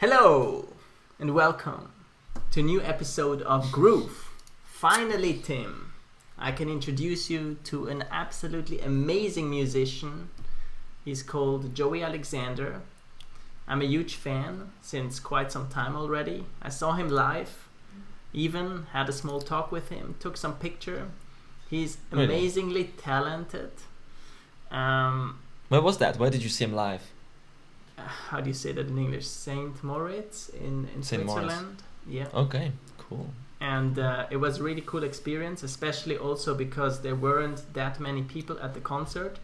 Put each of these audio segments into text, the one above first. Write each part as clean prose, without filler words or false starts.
Hello and welcome to a new episode of Groove. Finally, Tim, I can introduce you to an absolutely amazing musician. He's called Joey Alexander. I'm a huge fan since quite some time already. I saw him live, even had a small talk with him, took some picture. He's amazingly talented. Where was that? Where did you see him live? How do you say that in English? Saint Moritz in Saint Moritz. Switzerland. Yeah. Okay, cool. And it was a really cool experience, especially also because there weren't that many people at the concert.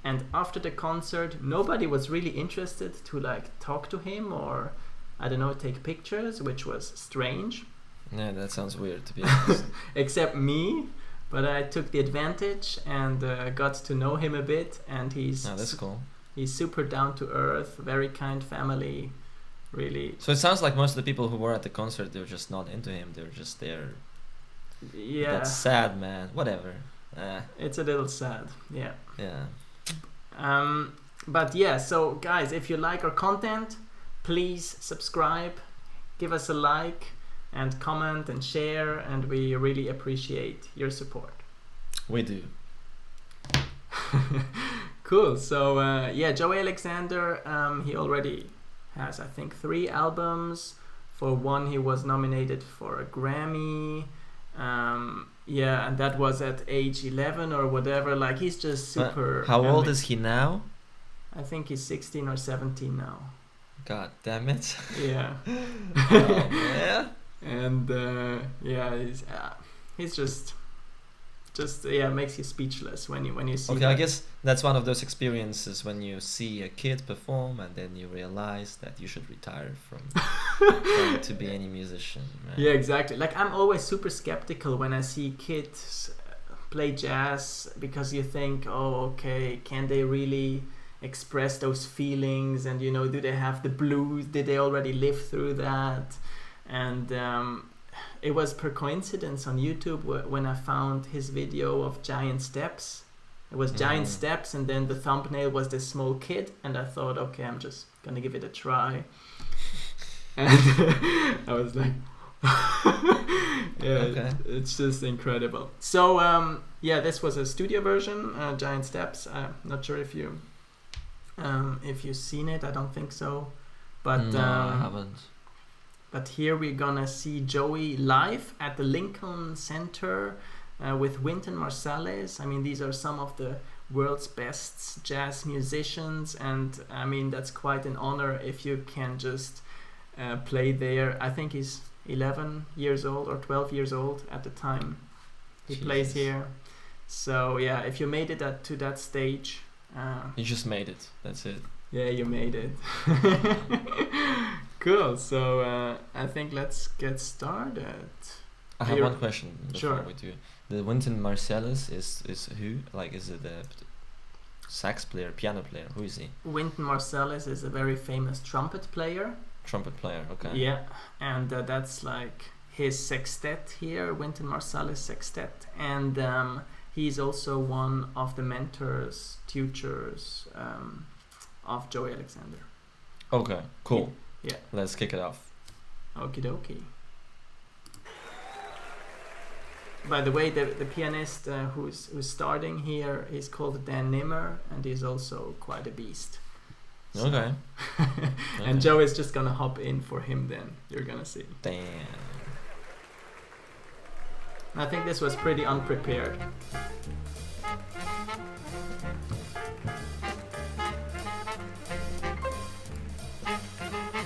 And after the concert, nobody was really interested to talk to him or, I don't know, take pictures, which was strange. Yeah, that sounds weird, to be honest. Except me. But I took the advantage and got to know him a bit. And that's cool. He's super down to earth, very kind family, really. So it sounds like most of the people who were at the concert, they were just not into him. They were just there. Yeah. That's sad, man. Whatever. It's a little sad. Yeah. Yeah. But yeah, so guys, if you like our content, please subscribe, give us a like, and comment and share, and we really appreciate your support. We do. Cool. So Joey Alexander, he already has, I think, 3 albums. For one, he was nominated for a Grammy. And that was at age 11 or whatever. Like, he's just super. How old is he now? I think he's 16 or 17 now. God damn it. Yeah. Yeah. And he's just makes you speechless when you see. Okay, I guess that's one of those experiences when you see a kid perform and then you realize that you should retire from trying to be any musician. Right? Yeah, exactly. Like, I'm always super skeptical when I see kids play jazz, because you think, oh, okay, can they really express those feelings? And do they have the blues? Did they already live through that? And it was per coincidence on YouTube when I found his video of Giant Steps. It was Giant Steps, and then the thumbnail was this small kid, and I thought, okay, I'm just gonna give it a try. And I was like, it's just incredible. So this was a studio version, Giant Steps. I'm not sure if you've seen it. I don't think so, but no, I haven't. But here we're gonna see Joey live at the Lincoln Center with Wynton Marsalis. I mean, these are some of the world's best jazz musicians, and I mean, that's quite an honor if you can just play there. I think he's 11 years old or 12 years old at the time he plays here. So yeah, if you made it to that stage, you just made it. That's it. Yeah, you made it. Cool. So I think let's get started. I have one question before we do. The Wynton Marsalis is who? Like, is it a sax player, piano player? Who is he? Wynton Marsalis is a very famous trumpet player. Trumpet player, okay. Yeah, and that's like his sextet here, Wynton Marsalis Sextet, and he's also one of the mentors, tutors of Joey Alexander. Okay, cool. Yeah. Let's kick it off. Okie dokie. By the way, the pianist who's starting here is called Dan Nimmer, and he's also quite a beast. So okay. And Joe is just gonna hop in for him then. You're gonna see. Damn. I think this was pretty unprepared.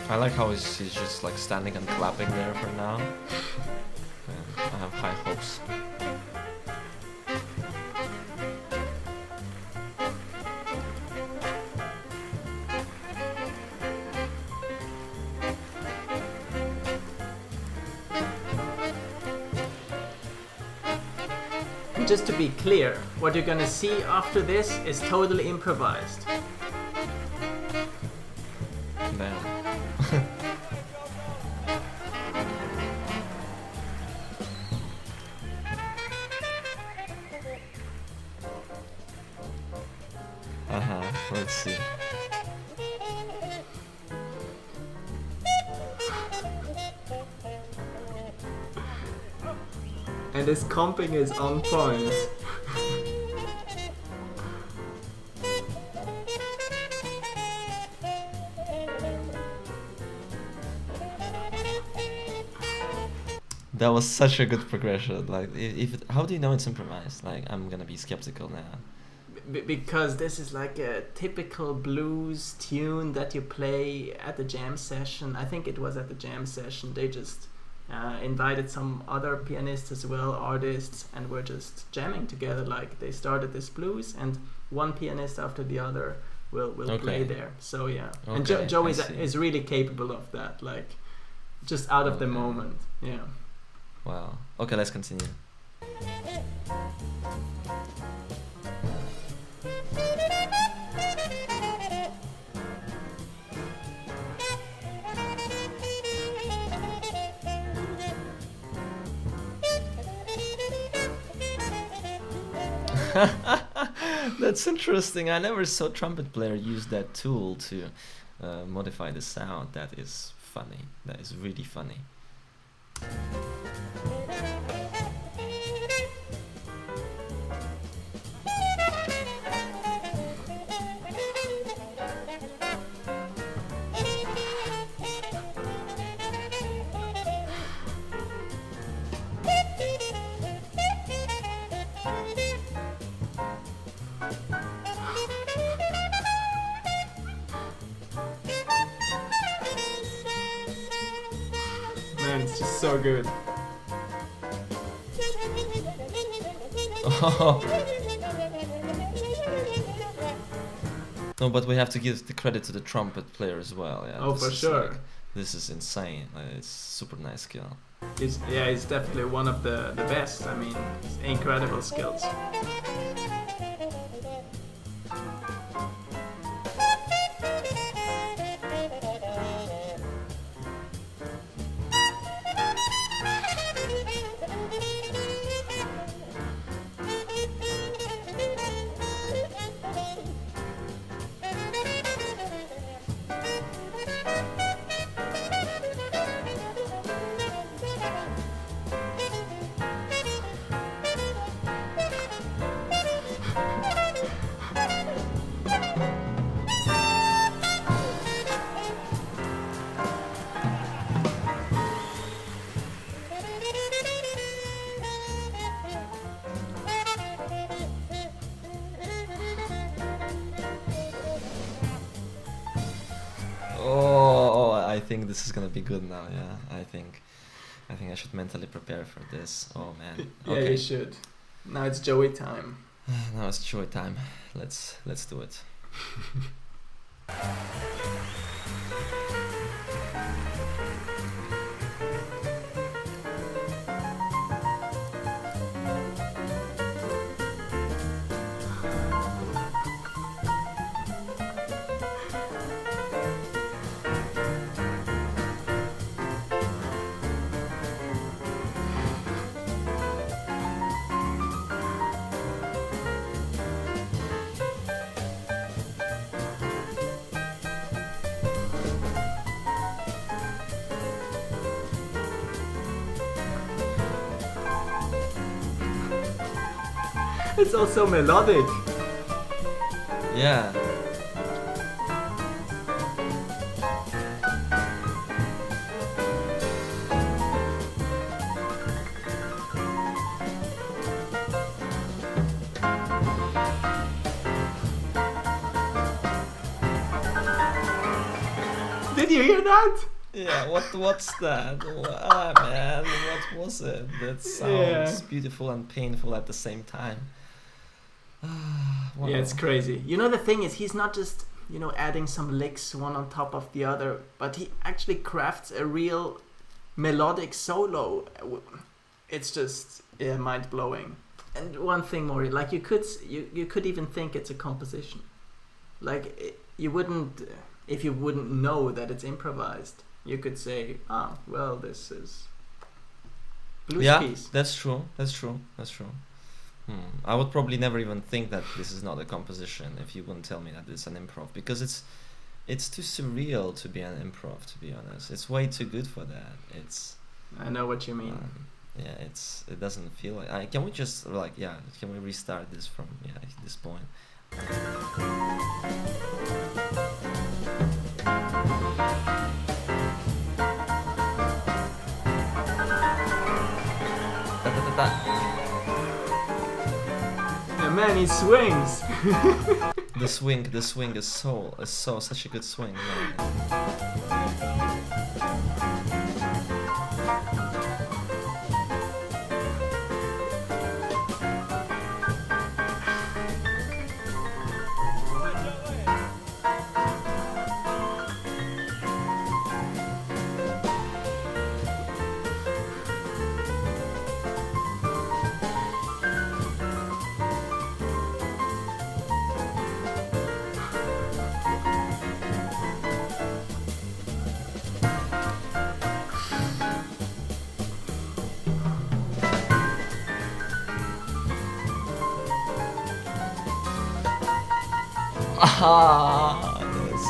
I like how he's just like standing and clapping there for now. I have high hopes. And just to be clear, what you're gonna see after this is totally improvised. Damn. Let's see. And his comping is on point. That was such a good progression. Like, how do you know it's improvised? Like, I'm gonna be skeptical now. Because this is like a typical blues tune that you play at the jam session. I think it was at the jam session. They just invited some other pianists as well, artists, and were just jamming together. Like, they started this blues, and one pianist after the other will play there. So yeah, and Joe is really capable of that. Like, just out of the moment. Yeah. Wow. Okay, let's continue. That's interesting. I never saw trumpet player use that tool to modify the sound. That is funny. That is really funny. Man, it's just so good. No, but we have to give the credit to the trumpet player as well. Yeah. Oh, for sure. Like, this is insane. It's super nice skill. He's definitely one of the best. I mean, incredible skills. I think this is gonna be good now. Yeah, I think I should mentally prepare for this. Oh man. Yeah, Okay. you should. Now it's Joey time. Now it's Joy time. Let's do it. It's also melodic. Yeah. Did you hear that? Yeah, what's that? Ah, man, what was it? That sounds beautiful and painful at the same time. Wow. Yeah, it's crazy. You know, the thing is, he's not just, adding some licks one on top of the other, but he actually crafts a real melodic solo. It's just mind-blowing. And one thing more, like you could even think it's a composition. Like you wouldn't, if you wouldn't know that it's improvised, you could say, well, this is blues piece. That's true. I would probably never even think that this is not a composition if you wouldn't tell me that it's an improv, because it's too surreal to be an improv, to be honest. It's way too good for that. I know what you mean. it doesn't feel like. Can we just like Can we restart this from this point? Da, da, da, da. And man, he swings. The swing is so such a good swing, man. Ah, yes.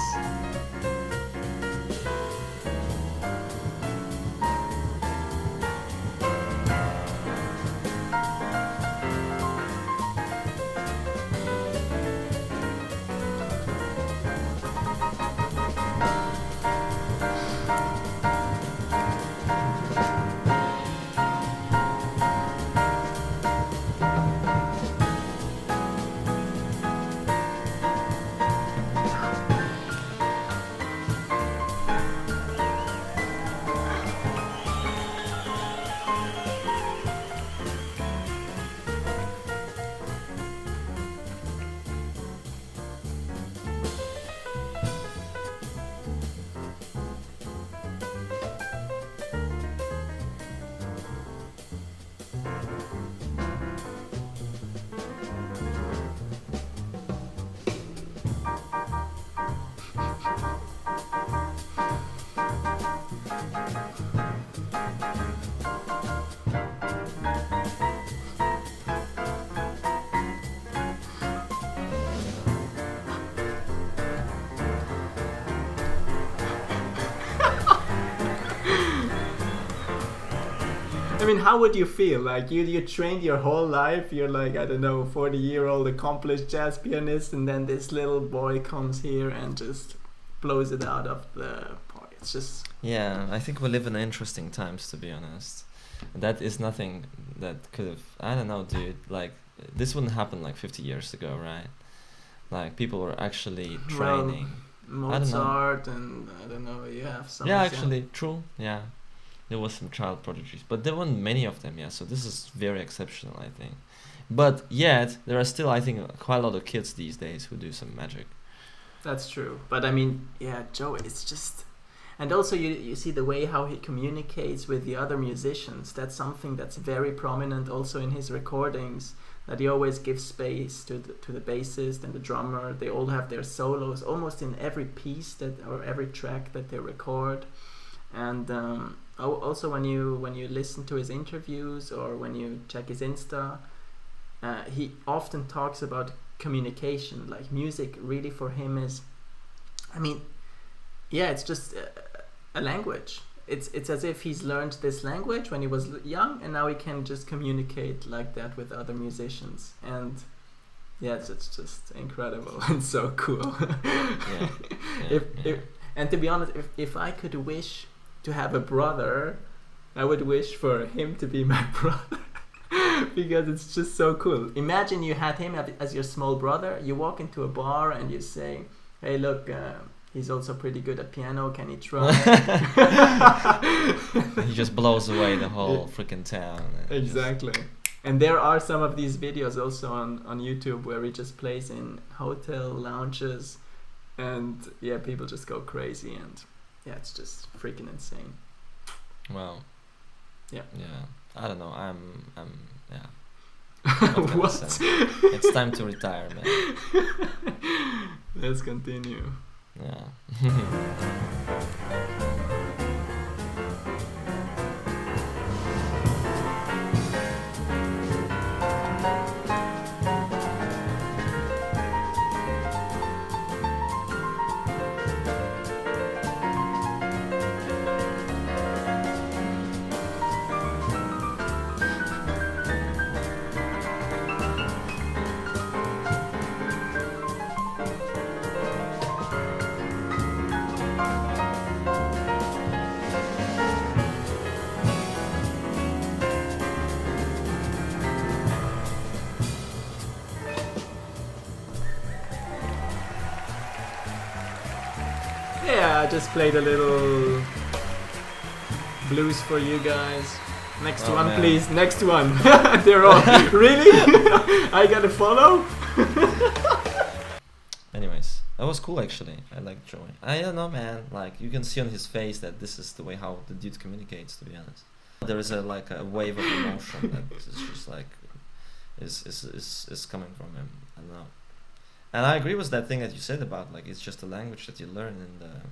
I mean, how would you feel? Like you trained your whole life. You're like, I don't know, 40-year-old accomplished jazz pianist, and then this little boy comes here and just blows it out of the park. It's just I think we live in interesting times, to be honest. That is nothing that could have. I don't know, dude. Like this wouldn't happen like 50 years ago, right? Like people were actually training. Mozart and I don't know. You have some. Yeah, actually, true. Yeah. There was some child prodigies, but there weren't many of them, so this is very exceptional, I think. But yet, there are still, I think, quite a lot of kids these days who do some magic. That's true. But I mean, Joe, it's just... And also, you see the way how he communicates with the other musicians. That's something that's very prominent also in his recordings, that he always gives space to the bassist and the drummer. They all have their solos almost in every piece or every track that they record. And also when you listen to his interviews or when you check his Insta, he often talks about communication. Like music really for him is, I mean, it's just a language. It's as if he's learned this language when he was young, and now he can just communicate like that with other musicians. And it's just incredible and so cool. And to be honest, if I could wish to have a brother, I would wish for him to be my brother. Because it's just so cool. Imagine you had him as your small brother. You walk into a bar and you say, hey, look, he's also pretty good at piano. Can he try? He just blows away the whole freaking town. Exactly. And there are some of these videos also on YouTube where he just plays in hotel lounges. And people just go crazy. And it's just freaking insane. Wow. Yeah. I don't know. I'm What? It's time to retire, man. Let's continue. Yeah. just played a little blues for you guys. Next one, man. Please. Next one. They're all really. I gotta follow. Anyways, that was cool actually. I like Joey. I don't know, man. Like you can see on his face that this is the way how the dude communicates. To be honest, there is a wave of emotion that is just like is coming from him. I don't know. And I agree with that thing that you said about like it's just a language that you learn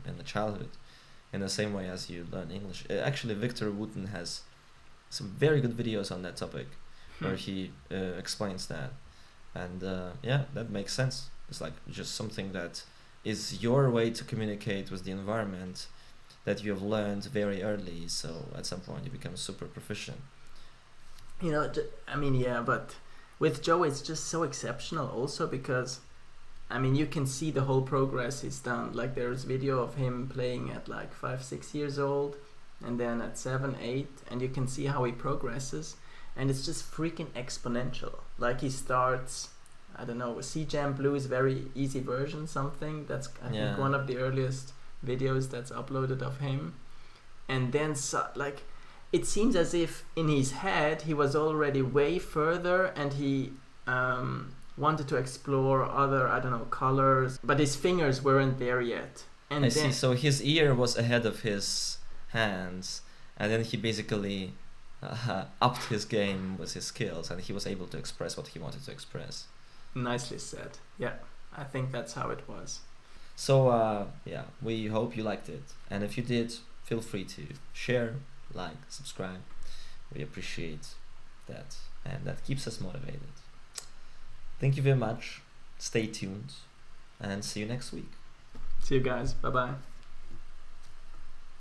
in the childhood, in the same way as you learn English. Actually, Victor Wooten has some very good videos on that topic, where he explains that, and yeah, that makes sense. It's like just something that is your way to communicate with the environment that you have learned very early. So at some point you become super proficient. You know, I mean, yeah, but with Joe, it's just so exceptional also because, I mean, you can see the whole progress he's done. Like there's video of him playing at like 5-6 years old, and then at 7, 8, and you can see how he progresses, and it's just freaking exponential. Like he starts, I don't know, C Jam Blues, very easy version, something that's I think one of the earliest videos that's uploaded of him, and then like it seems as if in his head he was already way further, and he wanted to explore other, I don't know, colors, but his fingers weren't there yet. And I see. So his ear was ahead of his hands, and then he basically upped his game with his skills, and he was able to express what he wanted to express. Nicely said. Yeah, I think that's how it was. So yeah, we hope you liked it, and if you did, feel free to share, like, subscribe. We appreciate that, and that keeps us motivated. Thank you very much. Stay tuned, and see you next week. See you guys. Bye bye.